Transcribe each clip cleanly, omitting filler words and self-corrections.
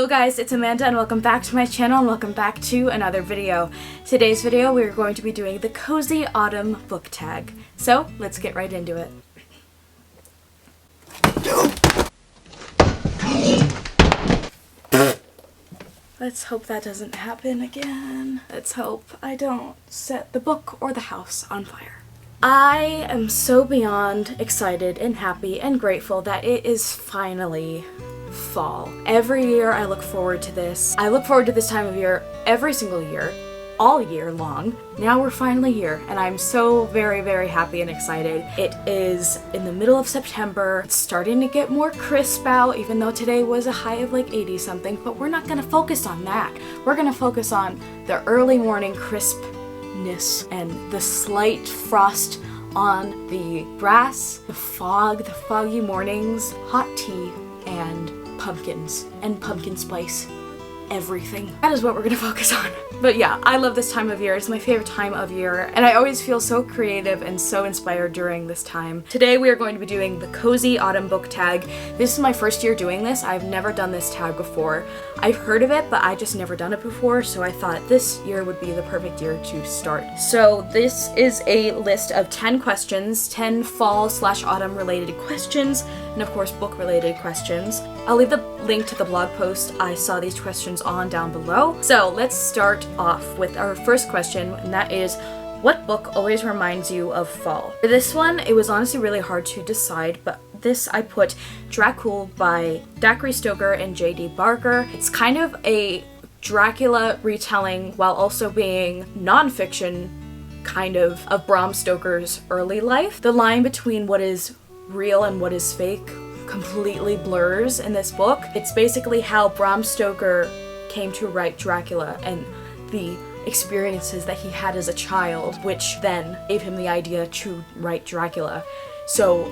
Hello guys, it's Amanda and welcome back to my channel and welcome back to another video. Today's video we're going to be doing the Cozy Autumn book tag. So let's get right into it. Let's hope that doesn't happen again. Let's hope I don't set the book or the house on fire. I am so beyond excited and happy and grateful that it is finally fall. Every year I look forward to this. I look forward to this time of year every single year, all year long. Now we're finally here and I'm so very happy and excited. It is in the middle of September. It's starting to get more crisp out, even though today was a high of like 80 something, but we're not gonna focus on that. We're gonna focus on the early morning crispness and the slight frost on the grass, the fog, the foggy mornings, hot tea, and pumpkins and pumpkin spice. Everything. That is what we're gonna focus on. But yeah, I love this time of year. It's my favorite time of year and I always feel so creative and so inspired during this time. Today we are going to be doing the Cozy Autumn book tag. This is my first year doing this. I've never done this tag before. I've heard of it, but I just never done it before, so I thought this year would be the perfect year to start. So this is a list of 10 questions, 10 fall/autumn related questions, and of course book related questions. I'll leave the link to the blog post I saw these questions on down below. So let's start off with our first question, and that is, what book always reminds you of fall? For this one, it was honestly really hard to decide, but this I put Dracul by Dacre, Stoker, and J.D. Barker. It's kind of a Dracula retelling while also being non-fiction kind of Bram Stoker's early life. The line between what is real and what is fake completely blurs in this book. It's basically how Bram Stoker came to write Dracula and the experiences that he had as a child, which then gave him the idea to write Dracula. So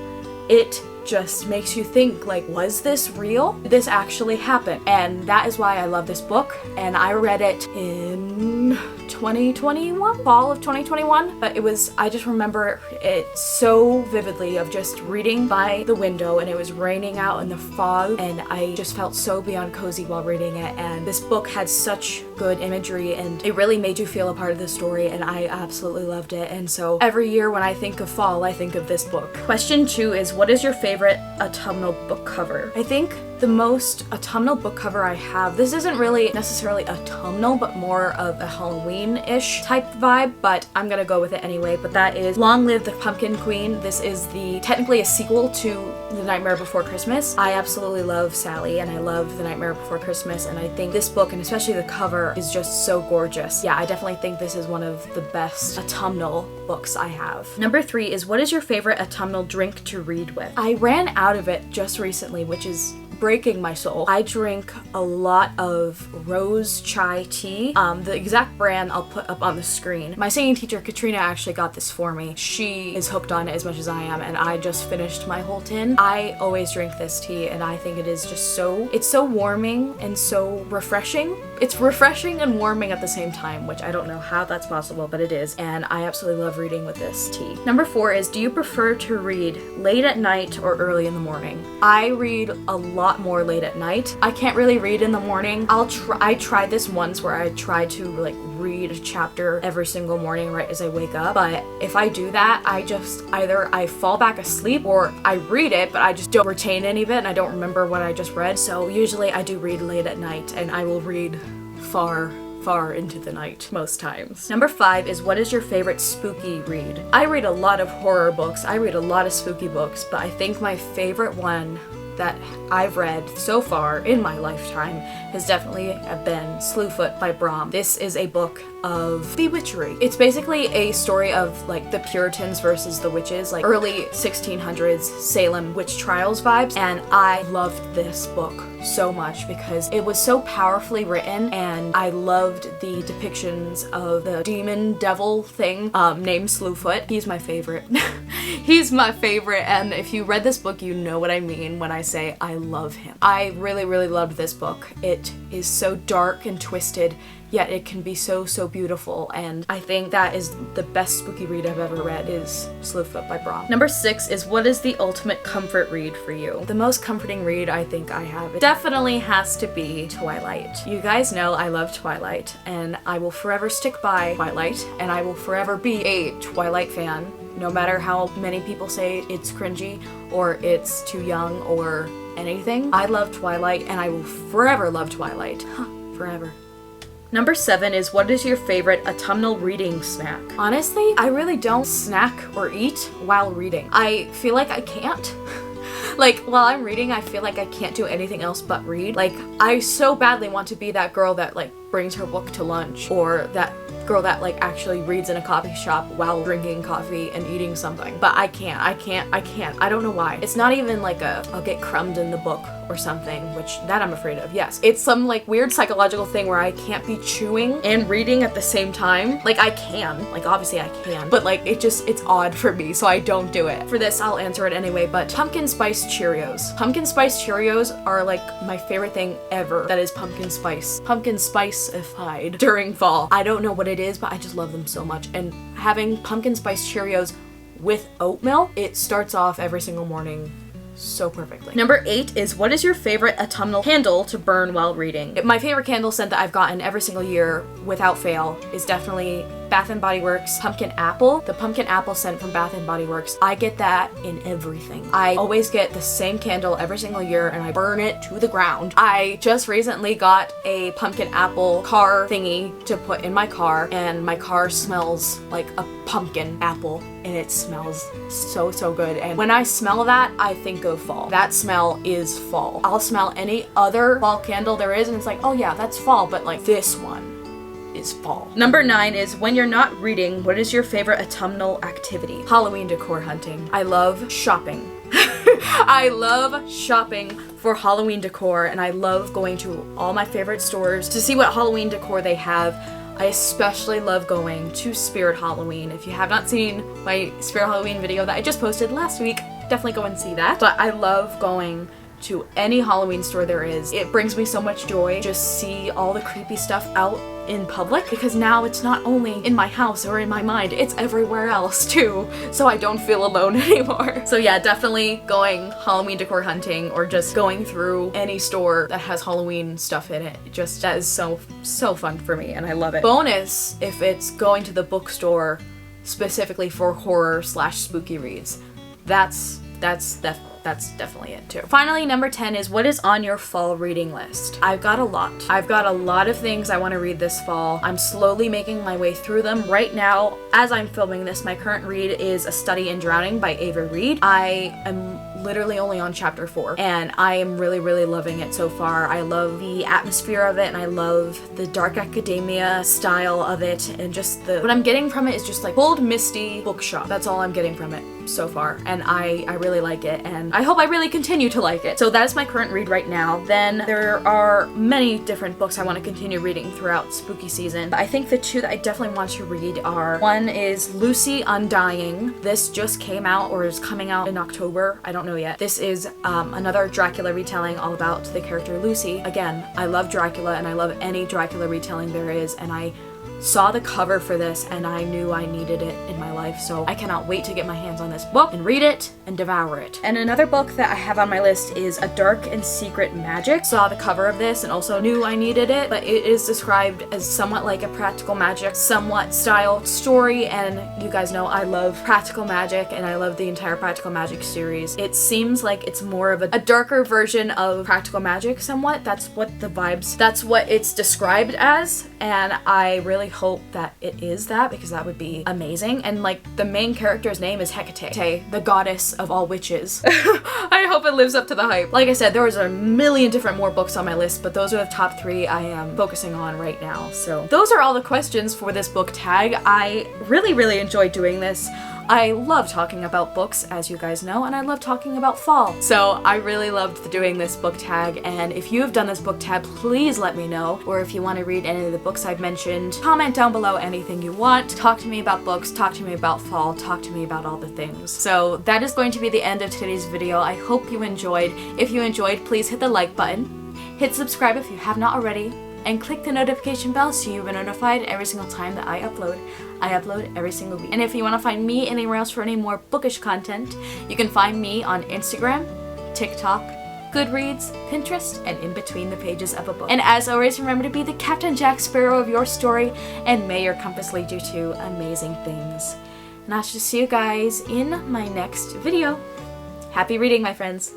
it just makes you think, like, was this real? Did this actually happen? And that is why I love this book, and I read it in 2021, fall of 2021, but I just remember it so vividly of just reading by the window and it was raining out in the fog and I just felt so beyond cozy while reading it, and this book had such good imagery and it really made you feel a part of the story and I absolutely loved it. And so every year when I think of fall, I think of this book. Question 2 is, what is your favorite autumnal book cover? I think the most autumnal book cover I have, this isn't really necessarily autumnal, but more of a Halloween-ish type vibe, but I'm gonna go with it anyway, but that is Long Live the Pumpkin Queen. This is technically a sequel to The Nightmare Before Christmas. I absolutely love Sally and I love The Nightmare Before Christmas, and I think this book, and especially the cover, is just so gorgeous. Yeah, I definitely think this is one of the best autumnal books I have. Number 3 is, what is your favorite autumnal drink to read with? I ran out of it just recently, which is breaking my soul. I drink a lot of rose chai tea. The exact brand I'll put up on the screen. My singing teacher Katrina actually got this for me. She is hooked on it as much as I am and I just finished my whole tin. I always drink this tea and I think it is just it's so warming and so refreshing. It's refreshing and warming at the same time, which I don't know how that's possible, but it is, and I absolutely love reading with this tea. Number 4 is, do you prefer to read late at night or early in the morning? I read a lot more late at night. I can't really read in the morning. I tried this once where I tried to like read a chapter every single morning right as I wake up, but if I do that, I just either I fall back asleep or I read it, but I just don't retain any of it and I don't remember what I just read. So usually I do read late at night and I will read far into the night most times. Number 5 is, what is your favorite spooky read? I read a lot of horror books. I read a lot of spooky books, but I think my favorite one that I've read so far in my lifetime has definitely been Slewfoot by Brom. This is a book of Bewitchery. It's basically a story of like the Puritans versus the witches, like early 1600s Salem witch trials vibes, and I loved this book so much because it was so powerfully written and I loved the depictions of the demon devil thing named Slewfoot. He's my favorite. He's my favorite, and if you read this book you know what I mean when I say I love him. I really loved this book. It is so dark and twisted yet it can be so, so beautiful, and I think that is the best spooky read I've ever read is Slewfoot by Brom. Number 6 is what is the ultimate comfort read for you? The most comforting read I think I have definitely has to be Twilight. You guys know I love Twilight, and I will forever stick by Twilight, and I will forever be a Twilight fan, no matter how many people say it's cringy or it's too young or anything. I love Twilight, and I will forever love Twilight. Forever. Number 7 is what is your favorite autumnal reading snack? Honestly, I really don't snack or eat while reading. I feel like I can't. Like, while I'm reading, I feel like I can't do anything else but read. Like, I so badly want to be that girl that, like, brings her book to lunch, or that girl that, like, actually reads in a coffee shop while drinking coffee and eating something. But I can't. I don't know why. It's not even like I'll get crumbed in the book or something, which that I'm afraid of. Yes. It's some, like, weird psychological thing where I can't be chewing and reading at the same time. Like, I can. Like, obviously I can. But, like, it's odd for me, so I don't do it. For this, I'll answer it anyway, but pumpkin spice Cheerios. Pumpkin spice Cheerios are, like, my favorite thing ever. That is pumpkin spice. Pumpkin spice-ified during fall. I don't know what it is, but I just love them so much. And having pumpkin spice Cheerios with oatmeal, it starts off every single morning so perfectly. Number 8 is what is your favorite autumnal candle to burn while reading? My favorite candle scent that I've gotten every single year without fail is definitely Bath & Body Works Pumpkin Apple. The pumpkin apple scent from Bath & Body Works. I get that in everything. I always get the same candle every single year and I burn it to the ground. I just recently got a pumpkin apple car thingy to put in my car, and my car smells like a pumpkin apple, and it smells so, so good. And when I smell that, I think of fall. That smell is fall. I'll smell any other fall candle there is and it's like, oh yeah, that's fall, but like this one is fall. Number 9 is when you're not reading, what is your favorite autumnal activity? Halloween decor hunting. I love shopping. I love shopping for Halloween decor, and I love going to all my favorite stores to see what Halloween decor they have. I especially love going to Spirit Halloween. If you have not seen my Spirit Halloween video that I just posted last week, definitely go and see that. But I love going to any Halloween store there is. It brings me so much joy just see all the creepy stuff out in public, because now it's not only in my house or in my mind, it's everywhere else too, so I don't feel alone anymore. So yeah, definitely going Halloween decor hunting or just going through any store that has Halloween stuff in it. That is so fun for me and I love it. Bonus if it's going to the bookstore specifically for horror / spooky reads. That's definitely it too. Finally, number 10 is what is on your fall reading list? I've got a lot. I've got a lot of things I want to read this fall. I'm slowly making my way through them. Right now, as I'm filming this, my current read is A Study in Drowning by Reid. I am literally only on chapter 4 and I am really, really loving it so far. I love the atmosphere of it and I love the dark academia style of it, and just what I'm getting from it is just like old misty bookshop. That's all I'm getting from it so far, and I really like it, and I hope I really continue to like it. So that is my current read right now. Then there are many different books I want to continue reading throughout spooky season, but I think the two that I definitely want to read are, one is Lucy Undying. This just came out or is coming out in October. I don't know yet. This is another Dracula retelling all about the character Lucy. Again, I love Dracula and I love any Dracula retelling there is, and I saw the cover for this and I knew I needed it in my life, so I cannot wait to get my hands on this book and read it and devour it. And another book that I have on my list is A Dark and Secret Magic. Saw the cover of this and also knew I needed it, but it is described as somewhat like a practical magic, somewhat styled story, and you guys know I love practical magic and I love the entire practical magic series. It seems like it's more of a darker version of practical magic somewhat. That's what it's described as, and I really hope that it is that, because that would be amazing. And like the main character's name is Hecate, the goddess of all witches. I hope it lives up to the hype. Like I said, there was a million different more books on my list, but those are the top 3 I am focusing on right now. So those are all the questions for this book tag. I really, really enjoyed doing this. I love talking about books, as you guys know, and I love talking about fall. So I really loved doing this book tag, and if you have done this book tag, please let me know. Or if you want to read any of the books I've mentioned, comment down below anything you want. Talk to me about books, talk to me about fall, talk to me about all the things. So that is going to be the end of today's video. I hope you enjoyed. If you enjoyed, please hit the like button. Hit subscribe if you have not already. and click the notification bell so you'll be notified every single time that I upload. I upload every single week. And if you want to find me anywhere else for any more bookish content, you can find me on Instagram, TikTok, GoodReads, Pinterest, and in between the pages of a book. And as always, remember to be the Captain Jack Sparrow of your story, and may your compass lead you to amazing things. And I shall see you guys in my next video. Happy reading, my friends.